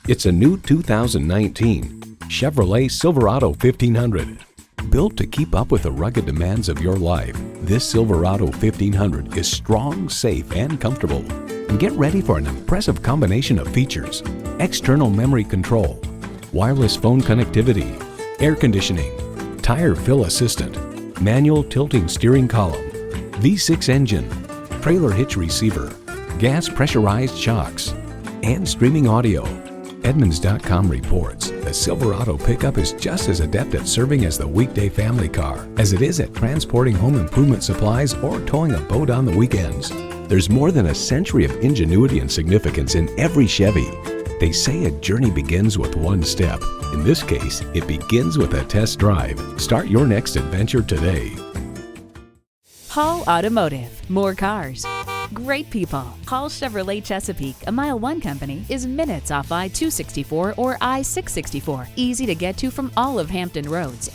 It's a new 2019 Chevrolet Silverado 1500. Built to keep up with the rugged demands of your life, this Silverado 1500 is strong, safe, and comfortable. And get ready for an impressive combination of features: external memory control, wireless phone connectivity, air conditioning, tire fill assistant, manual tilting steering column, V6 engine, trailer hitch receiver, gas pressurized shocks, and streaming audio. Edmunds.com reports the Silverado pickup is just as adept at serving as the weekday family car as it is at transporting home improvement supplies or towing a boat on the weekends. There's more than a century of ingenuity and significance in every Chevy. They say a journey begins with one step. In this case, it begins with a test drive. Start your next adventure today. Hall Automotive. More cars, great people. Hall Chevrolet Chesapeake, a MileOne company, is minutes off I-264 or I-664. Easy to get to from all of Hampton roads.